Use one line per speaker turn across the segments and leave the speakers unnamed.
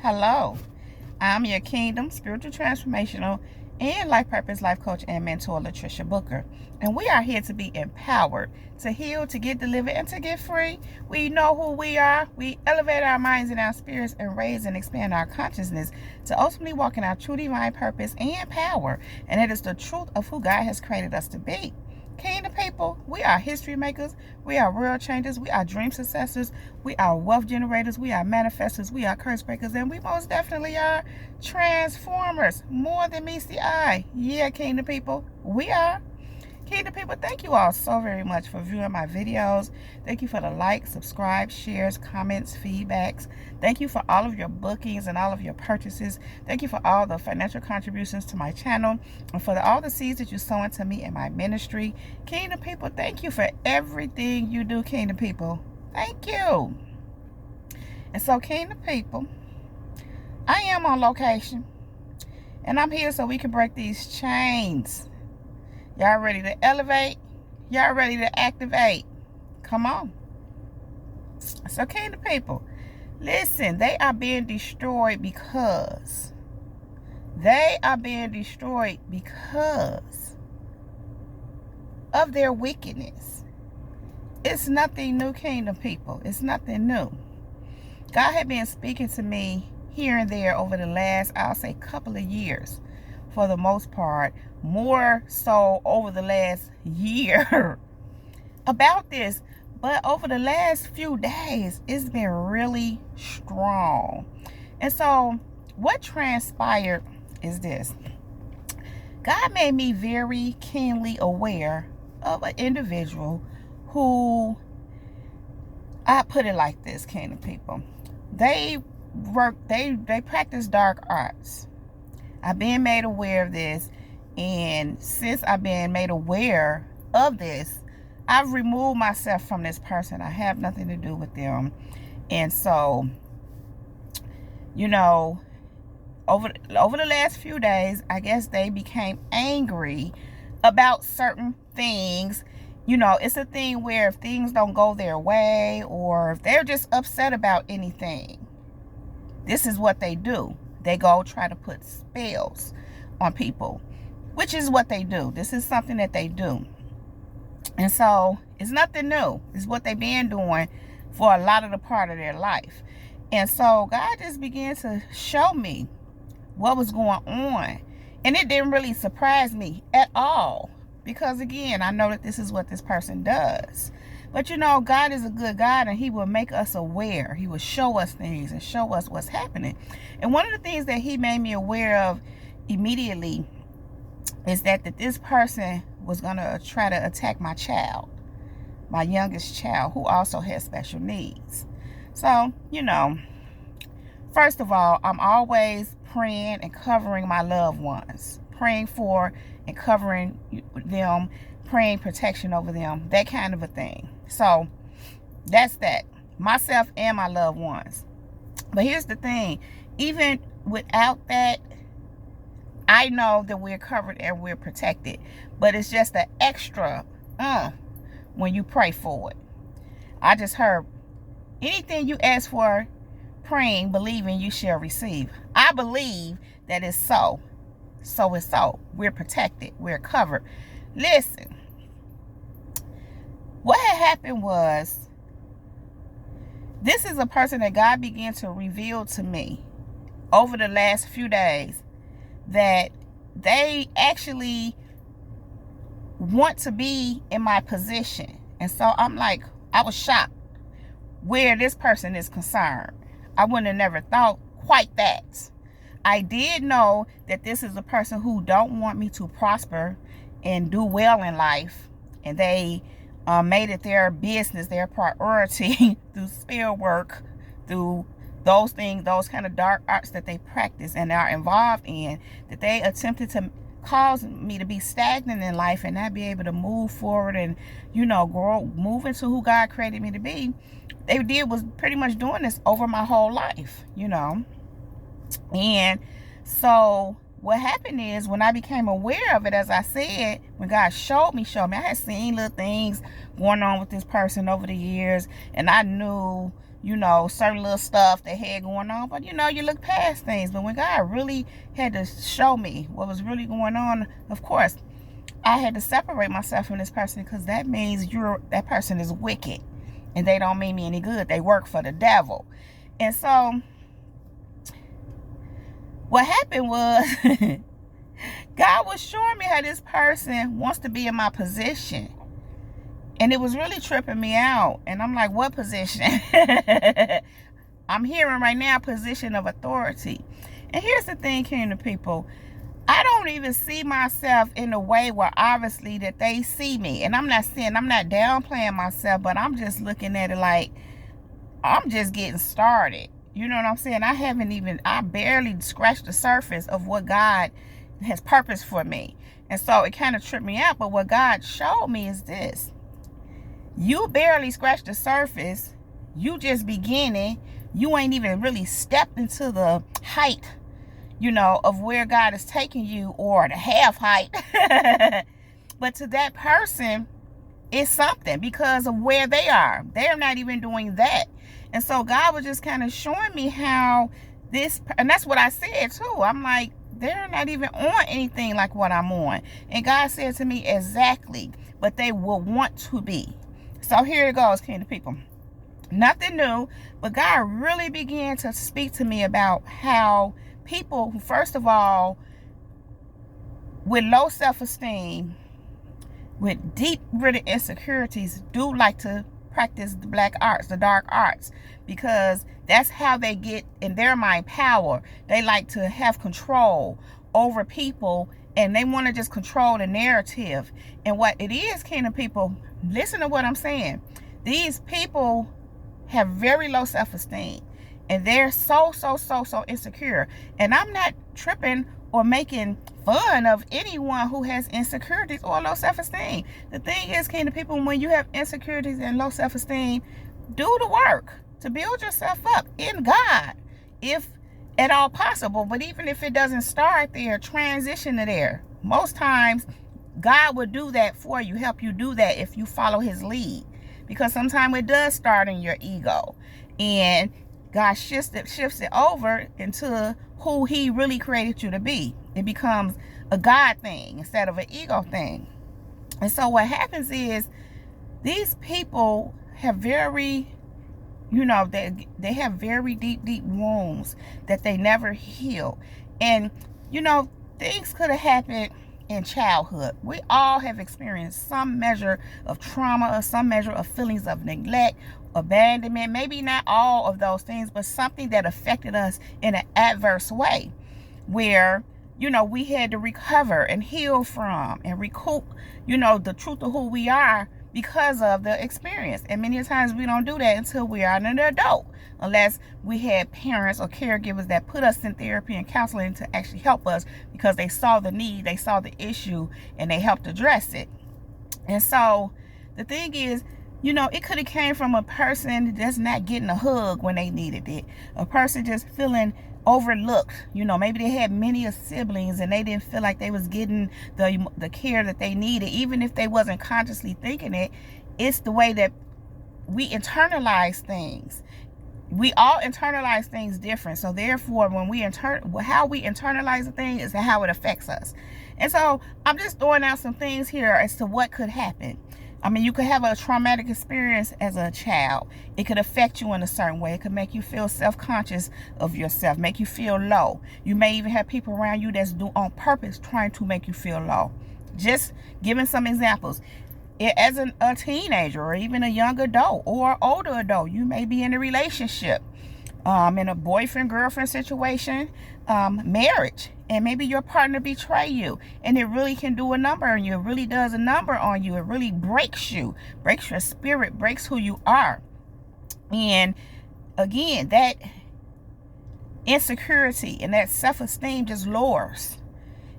Hello, I'm your Kingdom Spiritual Transformational and Life Purpose Life Coach and Mentor, Latricia Booker. And we are here to be empowered, to heal, to get delivered, and to get free. We know who we are. We elevate our minds and our spirits and raise and expand our consciousness to ultimately walk in our true divine purpose and power. And it is the truth of who God has created us to be. Kingdom people, we are history makers, we are world changers, we are dream successors, we are wealth generators, we are manifestors, we are curse breakers, and we most definitely are transformers. More than meets the eye. Yeah, Kingdom people, we are. Kingdom people, thank you all so very much for viewing my videos. Thank you for the likes, subscribe, shares, comments, feedbacks. Thank you for all of your bookings and all of your purchases. Thank you for all the financial contributions to my channel and for all the seeds that you sow into me and my ministry. Kingdom people, thank you for everything you do, Kingdom people. Thank you. And so, Kingdom people, I am on location and I'm here so we can break these chains. Y'all ready to elevate? Y'all ready to activate? Come on. So, Kingdom people, listen, they are being destroyed because of their wickedness. It's nothing new, Kingdom people. It's nothing new. God had been speaking to me here and there over the last, I'll say, couple of years. For the most part, more so over the last year about this. But over the last few days, it's been really strong. And so what transpired is this. God made me very keenly aware of an individual who, I put it like this, Kingdom people. They practice dark arts. I've been made aware of this, and since I've been made aware of this, I've removed myself from this person. I have nothing to do with them. And so, you know, over the last few days, I guess they became angry about certain things. You know, it's a thing where if things don't go their way or if they're just upset about anything, this is what they do. They go try to put spells on people, which is what they do. This is something that they do. And so it's nothing new. It's what they've been doing for a lot of the part of their life. And so God just began to show me what was going on. And it didn't really surprise me at all. Because again, I know that this is what this person does. But you know, God is a good God, and he will make us aware. He will show us things and show us what's happening. And one of the things that he made me aware of immediately is that this person was going to try to attack my child, my youngest child, who also has special needs. So, you know, first of all, I'm always praying and covering my loved ones, praying for and covering them, praying protection over them, that kind of a thing. So that's that, myself and my loved ones. But here's the thing, even without that, I know that we're covered and we're protected. But it's just an extra when you pray for it. I just heard, anything you ask for, praying, believing, you shall receive. I believe that it's so. So it's so. We're protected. We're covered. Listen. What had happened was, this is a person that God began to reveal to me over the last few days, that they actually want to be in my position. And so I'm like, I was shocked where this person is concerned. I wouldn't have never thought quite that. I did know that this is a person who don't want me to prosper and do well in life. And they made it their business, their priority through spell work, through those things, those kind of dark arts that they practice and are involved in, that they attempted to cause me to be stagnant in life and not be able to move forward and, you know, grow, move into who God created me to be. They was pretty much doing this over my whole life, you know. And so what happened is, when I became aware of it, as I said, when God showed me, I had seen little things going on with this person over the years, and I knew you know, certain little stuff they had going on. But, you know, you look past things. But when God really had to show me what was really going on, of course, I had to separate myself from this person, because that means that person is wicked. And they don't mean me any good. They work for the devil. And so what happened was God was showing me how this person wants to be in my position. And it was really tripping me out. And I'm like, what position? I'm hearing right now, position of authority. And here's the thing, kingdom people. I don't even see myself in a way where obviously that they see me. And I'm not downplaying myself, but I'm just looking at it like I'm just getting started. You know what I'm saying? I barely scratched the surface of what God has purposed for me. And so it kind of tripped me out. But what God showed me is this. You barely scratched the surface. You just beginning. You ain't even really stepped into the height, you know, of where God is taking you, or the half height. But to that person, it's something because of where they are. They're not even doing that. And so God was just kind of showing me how this, and that's what I said too. I'm like, they're not even on anything like what I'm on. And God said to me, exactly, but they will want to be. So here it goes, kingdom people. Nothing new, but God really began to speak to me about how people, first of all, with low self-esteem, with deep-rooted insecurities, do like to practice the black arts, the dark arts, because that's how they get, in their mind, power. They like to have control over people, and they want to just control the narrative. And what it is, kingdom people, listen to what I'm saying. These people have very low self-esteem, and they're so insecure. And I'm not tripping or making fun of anyone who has insecurities or low self-esteem. The thing is, kingdom people, when you have insecurities and low self-esteem, do the work to build yourself up in God, if at all possible. But even if it doesn't start there, transition to there. Most times God will do that for you, help you do that if you follow his lead. Because sometimes it does start in your ego, and God shifts it over into who he really created you to be. It becomes a God thing instead of an ego thing. And so what happens is, these people have very, you know, they have very deep wounds that they never heal. And, you know, things could have happened in childhood. We all have experienced some measure of trauma, or some measure of feelings of neglect, abandonment. Maybe not all of those things, but something that affected us in an adverse way, where, you know, we had to recover and heal from and recoup, you know, the truth of who we are because of the experience. And many times we don't do that until we are an adult, unless we had parents or caregivers that put us in therapy and counseling to actually help us, because they saw the need, they saw the issue, and they helped address it. And so the thing is, you know, it could have came from a person that's not getting a hug when they needed it, a person just feeling overlooked. You know, maybe they had many siblings and they didn't feel like they was getting the care that they needed, even if they wasn't consciously thinking it. It's the way that we internalize things. We all internalize things different. So therefore, when we how we internalize a thing is how it affects us. And so I'm just throwing out some things here as to what could happen. I mean, you could have a traumatic experience as a child. It could affect you in a certain way. It could make you feel self-conscious of yourself, make you feel low. You may even have people around you that's on purpose trying to make you feel low. Just giving some examples. As a teenager, or even a young adult or older adult, you may be in a relationship, in a boyfriend-girlfriend situation, marriage, and maybe your partner betray you, and it really can do a number on you. It really does a number on you. It really breaks you, breaks your spirit, breaks who you are. And again, that insecurity and that self-esteem just lowers,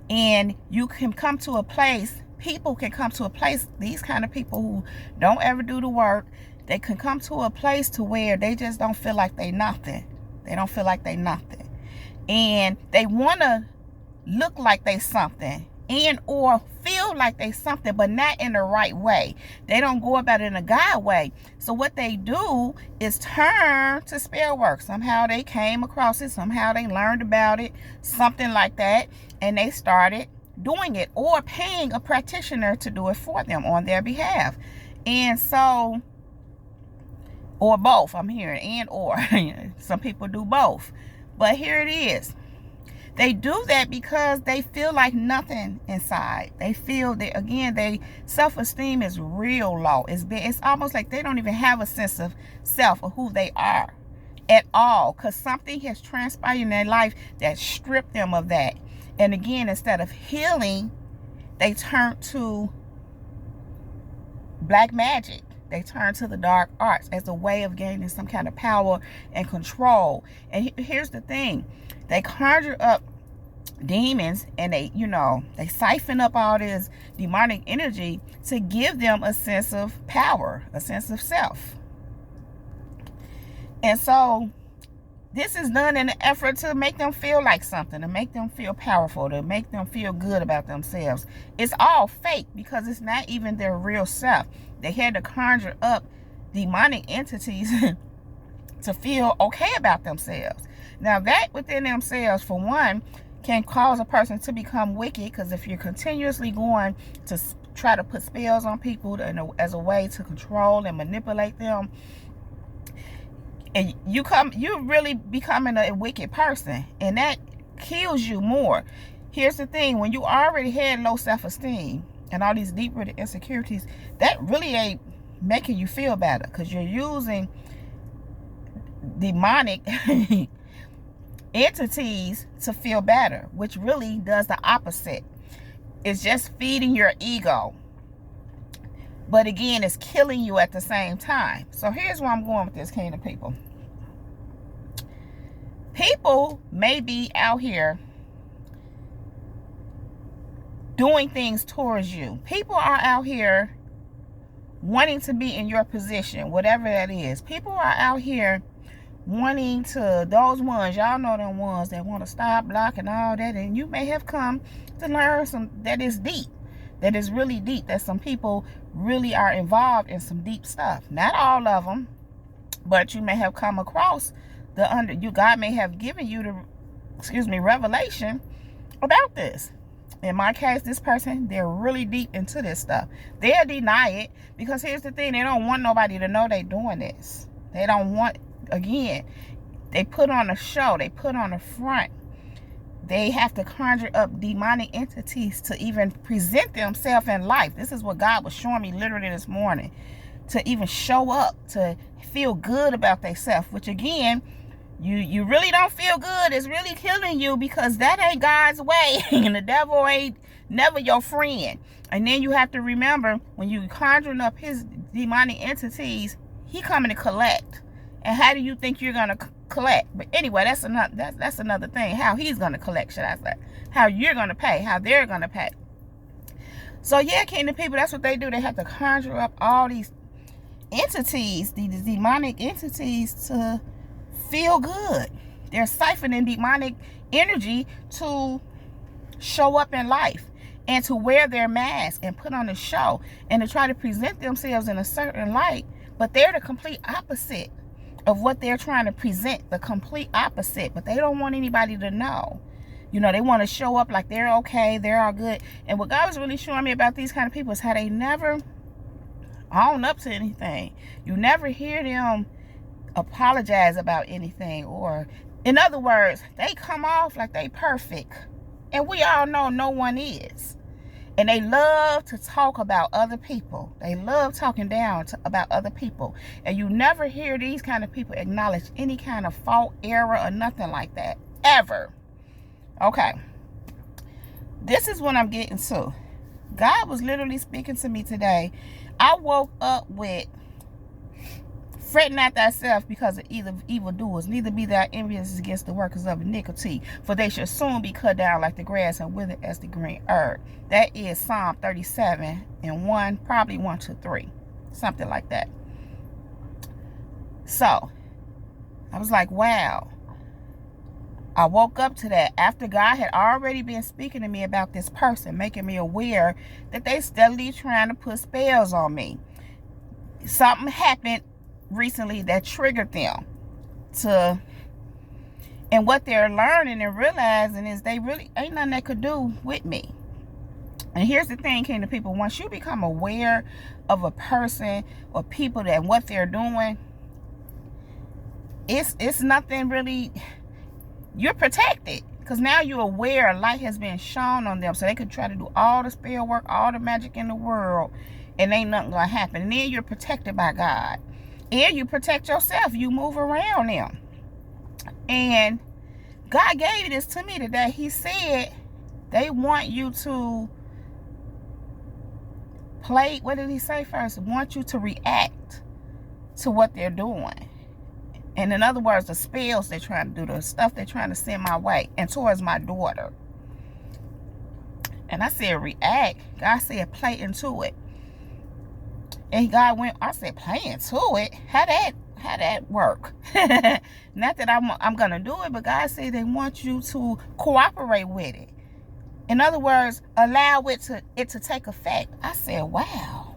and you can come to a place, people can come to a place, these kind of people who don't ever do the work, they can come to a place to where they just don't feel like they nothing. They don't feel like they nothing. And they want to look like they something and or feel like they something, but not in the right way. They don't go about it in a God way. So what they do is turn to spell work. Somehow they came across it, somehow they learned about it, something like that, and they started doing it, or paying a practitioner to do it for them on their behalf. And so, or both, I'm hearing, and or some people do both, but here it is. They do that because they feel like nothing inside. They feel that, again, their self-esteem is real low. It's almost like they don't even have a sense of self or who they are at all, because something has transpired in their life that stripped them of that. And again, instead of healing, they turn to black magic. They turn to the dark arts as a way of gaining some kind of power and control. And here's the thing. They conjure up demons, and they siphon up all this demonic energy to give them a sense of power, a sense of self. And so this is done in an effort to make them feel like something, to make them feel powerful, to make them feel good about themselves. It's all fake because it's not even their real self. They had to conjure up demonic entities to feel okay about themselves. Now that within themselves, for one, can cause a person to become wicked, because if you're continuously going to try to put spells on people as a way to control and manipulate them, and you're really becoming a wicked person, and that kills you more. Here's the thing: when you already had low self-esteem and all these deep-rooted insecurities, that really ain't making you feel better, because you're using demonic entities to feel better, which really does the opposite. It's just feeding your ego, but again, it's killing you at the same time. So here's where I'm going with this, kingdom people. People may be out here doing things towards you. People are out here wanting to be in your position, whatever that is. People are out here wanting to, those ones, y'all know them ones that want to stop, block, and all that. And you may have come to learn some that is deep, that is really deep, that some people really are involved in some deep stuff. Not all of them, but you may have come across God may have given you the revelation about this. In my case, this person, they're really deep into this stuff. They'll deny it, because here's the thing: they don't want nobody to know they're doing this. They don't want, again, they put on a show, they put on a front. They have to conjure up demonic entities to even present themselves in life. This is what God was showing me literally this morning. To even show up, to feel good about themselves, which again, you really don't feel good. It's really killing you, because that ain't God's way. And the devil ain't never your friend. And then you have to remember, when you conjuring up his demonic entities, he coming to collect. And how do you think you're gonna collect? But anyway, that's another thing. How he's gonna collect, should I say? How you're gonna pay? How they're gonna pay? So yeah, kingdom people, that's what they do. They have to conjure up all these entities, these demonic entities, to feel good. They're siphoning demonic energy to show up in life, and to wear their mask and put on a show, and to try to present themselves in a certain light. But they're the complete opposite of what they're trying to present, the complete opposite. But they don't want anybody to know. They want to show up like they're okay, they're all good. And what God was really showing me about these kind of people is how they never own up to anything. You never hear them apologize about anything, or in other words, they come off like they perfect, and we all know no one is. And they love to talk about other people. They love talking down about other people, and you never hear these kind of people acknowledge any kind of fault, error, or nothing like that ever. Okay, this is what I'm getting to. God was literally speaking to me today. I woke up with, fret not thyself because of evildoers, neither be thou envious against the workers of iniquity, for they shall soon be cut down like the grass and wither as the green herb. That is Psalm 37 and 1, probably 1 to 3, something like that. So I was like, wow, I woke up to that after God had already been speaking to me about this person, making me aware that they steadily trying to put spells on me. Something happened recently that triggered them to, and what they're learning and realizing is they really ain't nothing they could do with me. And here's the thing, kingdom people, once you become aware of a person or people and what they're doing, it's nothing really. You're protected because now you're aware light has been shown on them, so they could try to do all the spell work, all the magic in the world, and ain't nothing gonna happen. And then you're protected by God, and you protect yourself. You move around them. And God gave this to me today. He said they want you to play. What did he say first? Want you to react to what they're doing. And in other words, the spells they're trying to do, the stuff they're trying to send my way and towards my daughter. And I said, react. God said, play into it. And God went, I said, play into it? How that work? Not that I'm going to do it, but God said they want you to cooperate with it. In other words, allow it to take effect. I said, wow.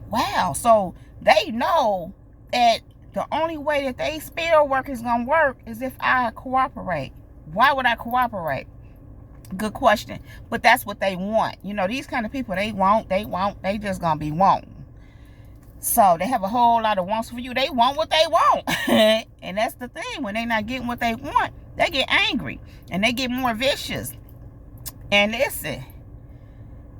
Wow. So they know that the only way that they spell work is going to work is if I cooperate. Why would I cooperate? Good question. But that's what they want. You know, these kind of people, they just going to be wanting. So they have a whole lot of wants for you. They want what they want. And that's the thing. When they're not getting what they want, they get angry. And they get more vicious. And listen,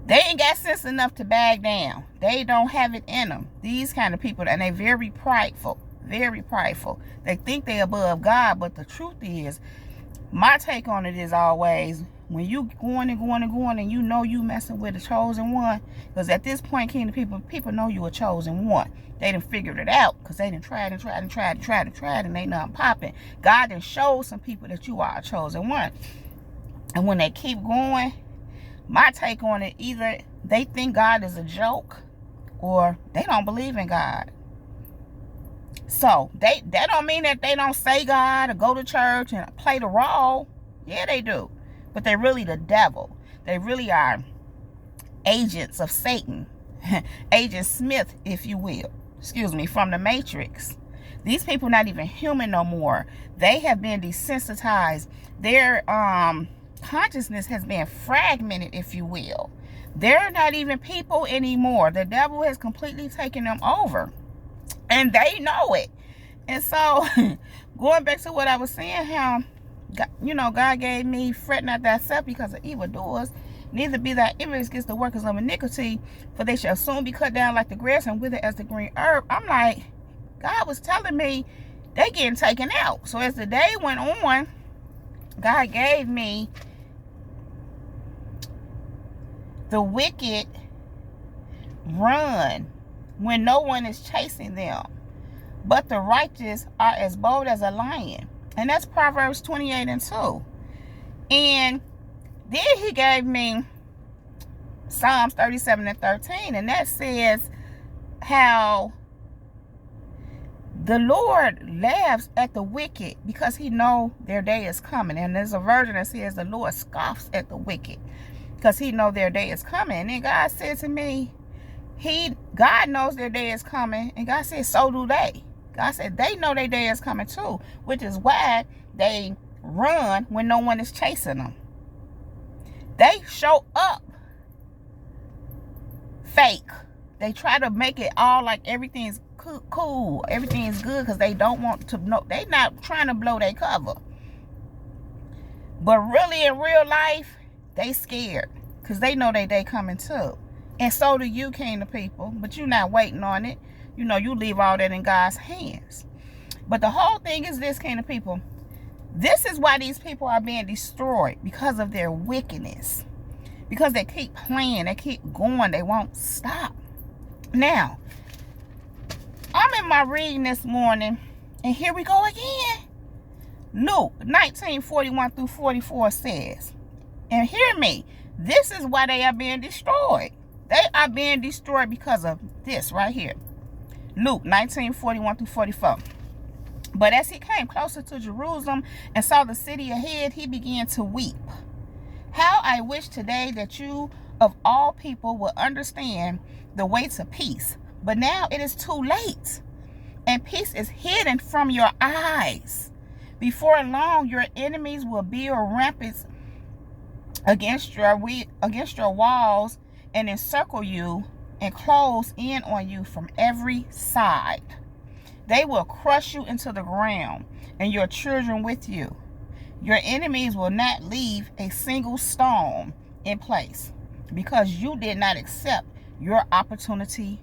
they ain't got sense enough to back down. They don't have it in them. These kind of people, and they're very prideful. Very prideful. They think they're above God, but the truth is, my take on it is always, when you going and you know you messing with a chosen one, because at this point, kingdom people know you a chosen one. They done figured it out, because they done tried and they not popping. God done showed some people that you are a chosen one. And when they keep going, my take on it, either they think God is a joke, or they don't believe in God. So that don't mean that they don't say God or go to church and play the role. Yeah, they do. But they're really the devil. They really are agents of Satan. Agent Smith, if you will. Excuse me, from the Matrix. These people not even human no more. They have been desensitized. Their consciousness has been fragmented, if you will. They're not even people anymore. The devil has completely taken them over. And they know it. And so, going back to what I was saying, how, God gave me, fret not thyself because of evildoers, neither be thy envious against the workers of iniquity, for they shall soon be cut down like the grass and wither as the green herb. I'm like, God was telling me they getting taken out. So as the day went on, God gave me the wicked run when no one is chasing them, but the righteous are as bold as a lion. And that's Proverbs 28:2. And then he gave me Psalms 37:13, and that says how the Lord laughs at the wicked because he know their day is coming. And there's a version that says the Lord scoffs at the wicked because he know their day is coming. And then God said to me, God knows their day is coming, and God said so do they. God said they know their day is coming too, which is why they run when no one is chasing them. They show up fake. They try to make it all like everything's cool, everything's good, because they don't want to know. They not trying to blow their cover. But really in real life, they scared because they know their day coming too. And so do you, kingdom people, but you're not waiting on it. You know, you leave all that in God's hands. But the whole thing is this, kingdom people. This is why these people are being destroyed, because of their wickedness. Because they keep playing, they keep going, they won't stop. Now, I'm in my reading this morning, and here we go again. Luke 19:41-44 says, and hear me, this is why they are being destroyed. They are being destroyed because of this right here. Luke 19:41-44. But as he came closer to Jerusalem and saw the city ahead, he began to weep. How I wish today that you of all people will understand the way to peace. But now it is too late, and peace is hidden from your eyes. Before long, your enemies will build ramparts against your walls and encircle you and close in on you from every side. They will crush you into the ground, and your children with you. Your enemies will not leave a single stone in place, because you did not accept your opportunity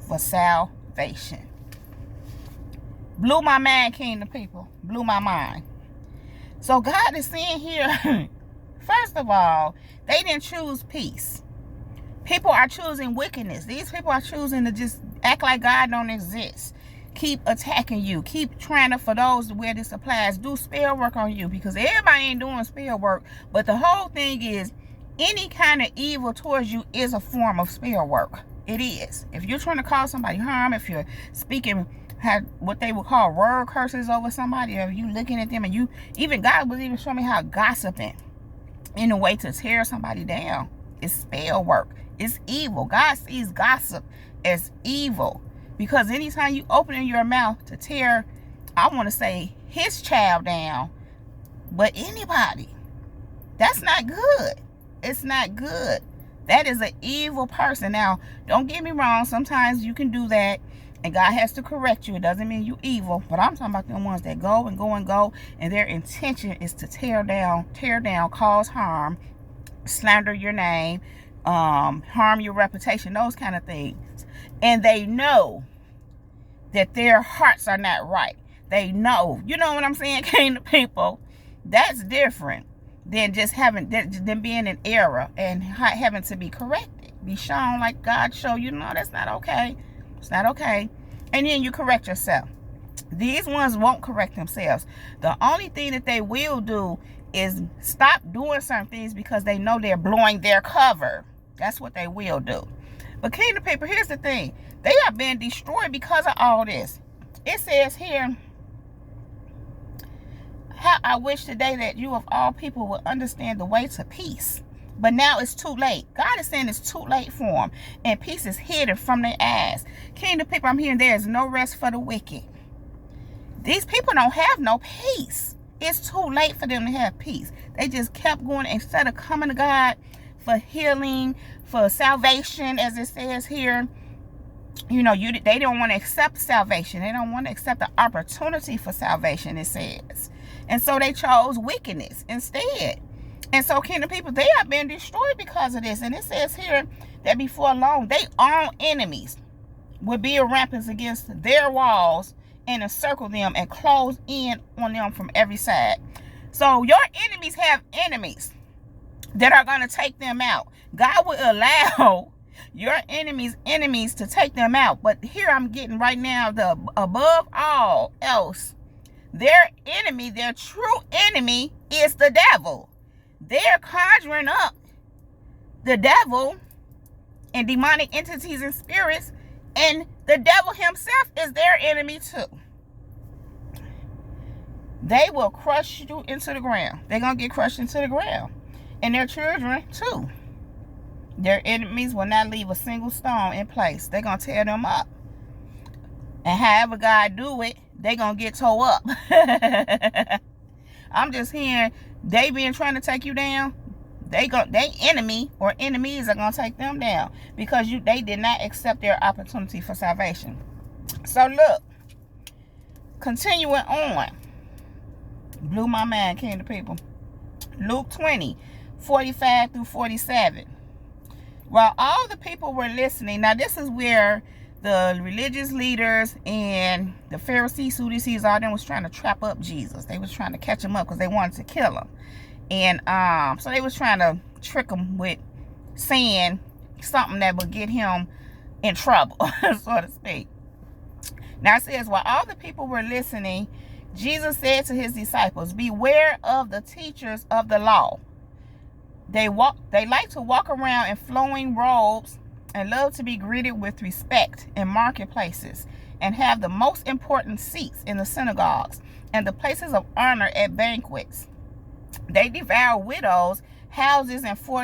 for salvation. Blew my mind, kingdom people. Blew my mind. So God is saying here, first of all, they didn't choose peace. People are choosing wickedness. These people are choosing to just act like God don't exist. Keep attacking you. Keep trying to, for those where this applies, do spell work on you, because everybody ain't doing spell work. But the whole thing is, any kind of evil towards you is a form of spell work. It is. If you're trying to cause somebody harm, if you're speaking what they would call word curses over somebody, or you looking at them, and you, even God was even showing me how gossiping in a way to tear somebody down is spell work. It's evil. God sees gossip as evil, because anytime you open your mouth to tear, I want to say his child down, but anybody, that's not good. It's not good. That is an evil person. Now, don't get me wrong. Sometimes you can do that, and God has to correct you. It doesn't mean you evil, but I'm talking about the ones that go and go and go, and their intention is to tear down, cause harm, slander your name, harm your reputation, those kind of things. And they know that their hearts are not right. They know, you know what I'm saying, kingdom people? That's different than just than being in error and having to be corrected, be shown like God showed you. No, that's not okay. It's not okay. And then you correct yourself. These ones won't correct themselves. The only thing that they will do is stop doing certain things because they know they're blowing their cover. That's what they will do. But kingdom people, here's the thing. They are being destroyed because of all this. It says here, how I wish today that you of all people would understand the way to peace. But now it's too late. God is saying it's too late for them. And peace is hidden from their eyes. Kingdom people, I'm hearing there is no rest for the wicked. These people don't have no peace. It's too late for them to have peace. They just kept going instead of coming to God for healing, for salvation, as it says here. You know, they don't want to accept salvation. They don't want to accept the opportunity for salvation, it says. And so they chose wickedness instead. And so, kingdom people, they are being destroyed because of this. And it says here that before long, their own enemies will build ramparts against their walls and encircle them and close in on them from every side. So your enemies have enemies that are going to take them out. God will allow your enemies to take them out. But here I'm getting right now, the above all else, their enemy, their true enemy, is the devil. They're conjuring up the devil and demonic entities and spirits, and the devil himself is their enemy too. They will crush you into the ground. They're going to get crushed into the ground. And their children too. Their enemies will not leave a single stone in place. They're going to tear them up. And however God do it, they're going to get tore up. I'm just hearing they been trying to take you down. They enemy or enemies are going to take them down because they did not accept their opportunity for salvation. So look, continuing on. Blew my mind, kingdom people. Luke 20:45-47. While all the people were listening, now this is where the religious leaders and the Pharisees, Sadducees, all them was trying to trap up Jesus. They was trying to catch him up because they wanted to kill him. And so they was trying to trick him with saying something that would get him in trouble, so to speak. Now it says, while all the people were listening, Jesus said to his disciples, beware of the teachers of the law. They like to walk around in flowing robes and love to be greeted with respect in marketplaces and have the most important seats in the synagogues and the places of honor at banquets. They devour widows' houses and for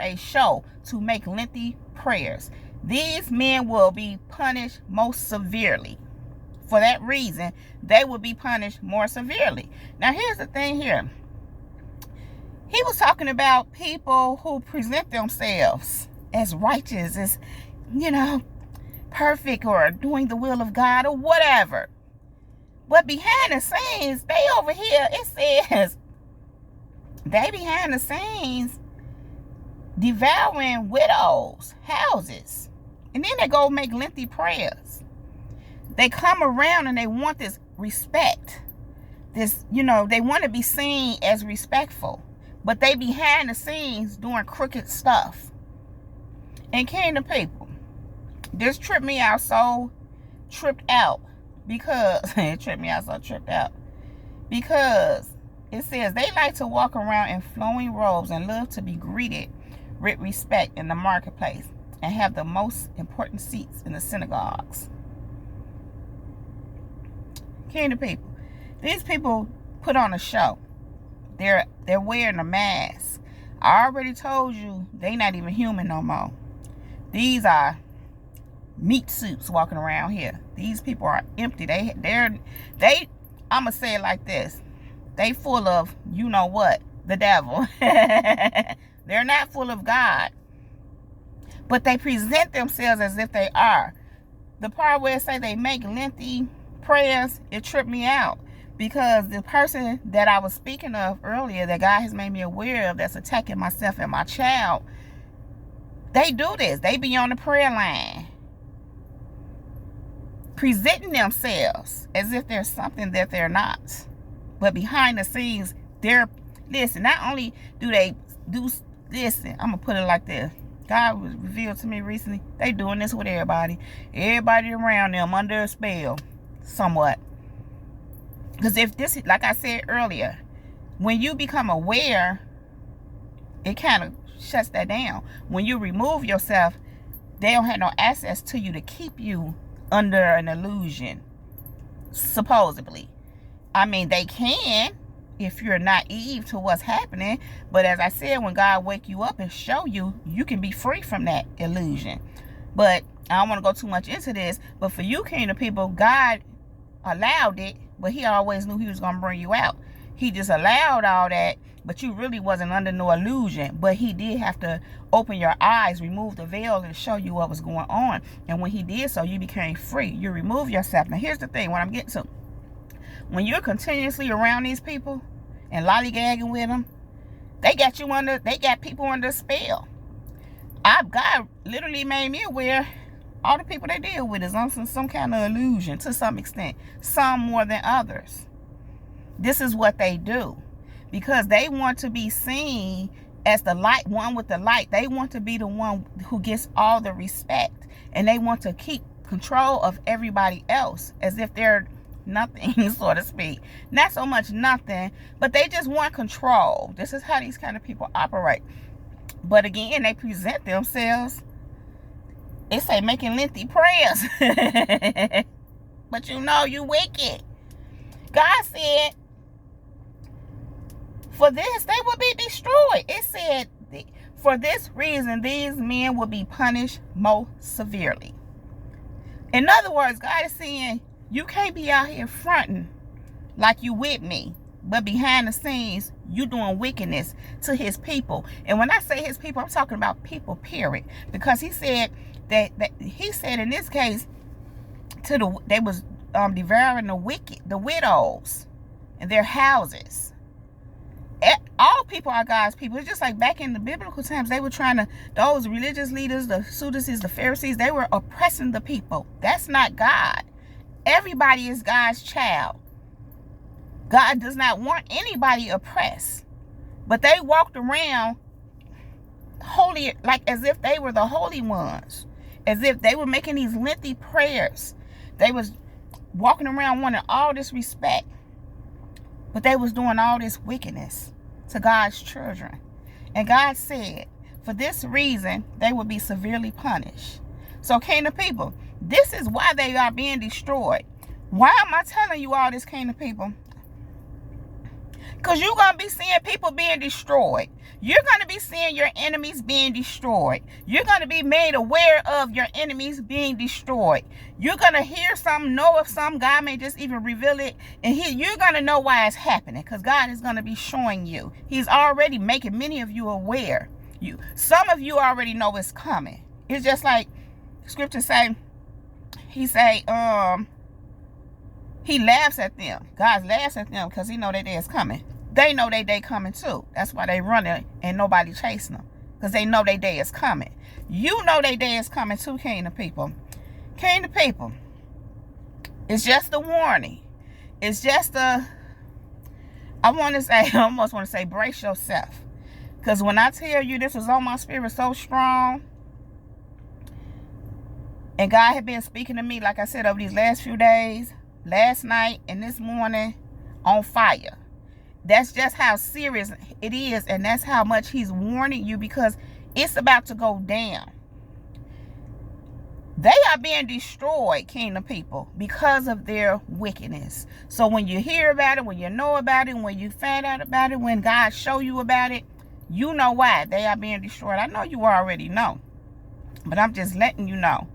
a show to make lengthy prayers. These men will be punished most severely. For that reason, they will be punished more severely. Now, here's the thing here. He was talking about people who present themselves as righteous, as, perfect, or doing the will of God or whatever. But behind the scenes, they over here, it says, they behind the scenes devouring widows' houses. And then they go make lengthy prayers. They come around and they want this respect. They want to be seen as respectful. But they behind the scenes doing crooked stuff. And kingdom people, this tripped me out so tripped out. Because it tripped me out so tripped out. Because it says they like to walk around in flowing robes and love to be greeted with respect in the marketplace and have the most important seats in the synagogues. Kingdom people, these people put on a show. They're wearing a mask. I already told you they not even human no more. These are meat suits walking around here. These people are empty. I'm gonna say it like this. They full of the devil. They're not full of God. But they present themselves as if they are. The part where it say they make lengthy prayers, it tripped me out. Because the person that I was speaking of earlier, that God has made me aware of, that's attacking myself and my child, they do this. They be on the prayer line, presenting themselves as if they're something that they're not. But behind the scenes, not only do they listen, I'm going to put it like this. God was revealed to me recently, they doing this with everybody. Everybody around them under a spell, somewhat. Because if this, like I said earlier, when you become aware, it kind of shuts that down. When you remove yourself, they don't have no access to you to keep you under an illusion, supposedly. I mean, they can if you're naive to what's happening. But as I said, when God wake you up and show you, you can be free from that illusion. But I don't want to go too much into this. But for you, kingdom people, God allowed it. But he always knew he was going to bring you out. He just allowed all that, but you really wasn't under no illusion. But he did have to open your eyes, remove the veil, and show you what was going on. And when he did so, you became free. You remove yourself. Now, here's the thing, what I'm getting to. When you're continuously around these people and lollygagging with them, they got people under a spell. God literally made me aware all the people they deal with is on some kind of illusion to some extent. Some more than others. This is what they do. Because they want to be seen as the light, one with the light. They want to be the one who gets all the respect. And they want to keep control of everybody else as if they're nothing, so to speak. Not so much nothing, but they just want control. This is how these kind of people operate. But again, they present themselves. It say making lengthy prayers. But you wicked. God said, for this, they will be destroyed. It said, for this reason, these men will be punished most severely. In other words, God is saying, you can't be out here fronting like you with me. But behind the scenes, you doing wickedness to his people. And when I say his people, I'm talking about people, period. Because he said that he said in this case, they was devouring the widows and their houses. All people are God's people. It's just like back in the biblical times, they were those religious leaders, the Sadducees, the Pharisees, they were oppressing the people. That's not God. Everybody is God's child. God does not want anybody oppressed. But they walked around holy, like as if they were the holy ones. As if they were making these lengthy prayers. They was walking around wanting all this respect. But they was doing all this wickedness to God's children. And God said, for this reason, they will be severely punished. So, kingdom people, this is why they are being destroyed. Why am I telling you all this, kingdom people? Because you're going to be seeing people being destroyed. You're going to be seeing your enemies being destroyed. You're going to be made aware of your enemies being destroyed. You're going to hear something, know of some. God may just even reveal it. And you're going to know why it's happening. Because God is going to be showing you. He's already making many of you aware. Some of you already know it's coming. It's just like scripture say, he laughs at them. God laughs at them because he know their day is coming. They know their day coming too. That's why they running and nobody chasing them. Because they know their day is coming. You know their day is coming too, kingdom people. Kingdom people. It's just a warning. It's just I almost want to say, brace yourself. Because when I tell you this is on my spirit so strong, and God had been speaking to me, like I said, over these last few days, last night and this morning, on fire. That's just how serious it is, and that's how much he's warning you, because it's about to go down. They are being destroyed, kingdom people, because of their wickedness. So when you hear about it, when you know about it, when you find out about it, when God show you about it, you know why they are being destroyed. I know you already know, but I'm just letting you know.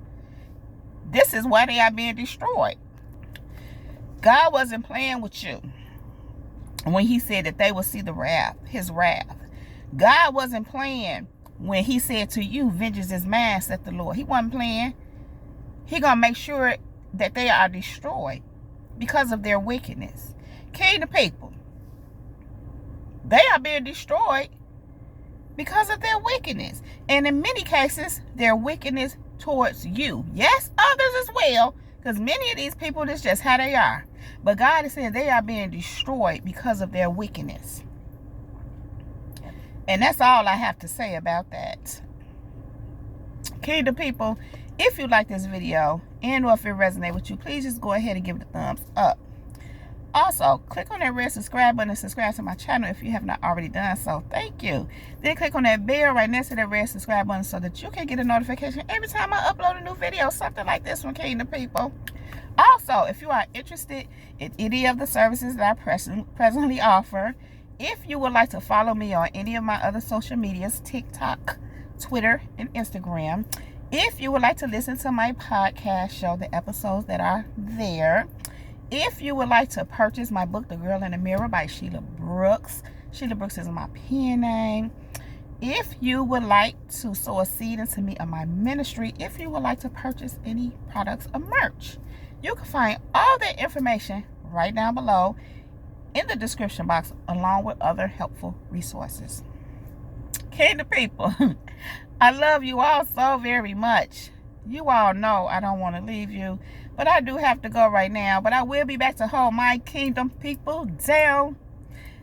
This is why they are being destroyed. God wasn't playing with you when he said that they will see the wrath, his wrath. God wasn't playing when he said to you, vengeance is mine, said the Lord. He wasn't playing. He gonna make sure that they are destroyed because of their wickedness. Kingdom people, they are being destroyed because of their wickedness. And in many cases, their wickedness towards you. Yes, others as well, because many of these people, this is just how they are. But God is saying they are being destroyed because of their wickedness. And that's all I have to say about that. Kingdom people, if you like this video and or if it resonates with you, please just go ahead and give it a thumbs up. Also, click on that red subscribe button and subscribe to my channel if you have not already done so. Thank you. Then click on that bell right next to that red subscribe button so that you can get a notification every time I upload a new video, something like this from Kingdom People. Also, if you are interested in any of the services that I presently offer, if you would like to follow me on any of my other social medias, TikTok, Twitter, and Instagram, if you would like to listen to my podcast show, the episodes that are there, if you would like to purchase my book, The Girl in the Mirror by Sheila Brooks. Sheila Brooks is my pen name. If you would like to sow a seed into me on my ministry, if you would like to purchase any products or merch, you can find all that information right down below in the description box, along with other helpful resources. Kingdom people, I love you all so very much. You all know I don't want to leave you, but I do have to go right now. But I will be back to hold my kingdom people down.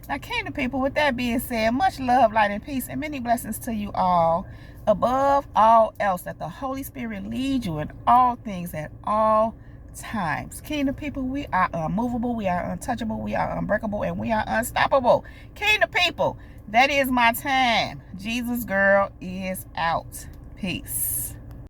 Now, kingdom people, with that being said, much love, light, and peace, and many blessings to you all. Above all else, that the Holy Spirit lead you in all things at all times. Kingdom people, we are unmovable, we are untouchable, we are unbreakable, and we are unstoppable. Kingdom people, that is my time. Jesus girl is out. Peace.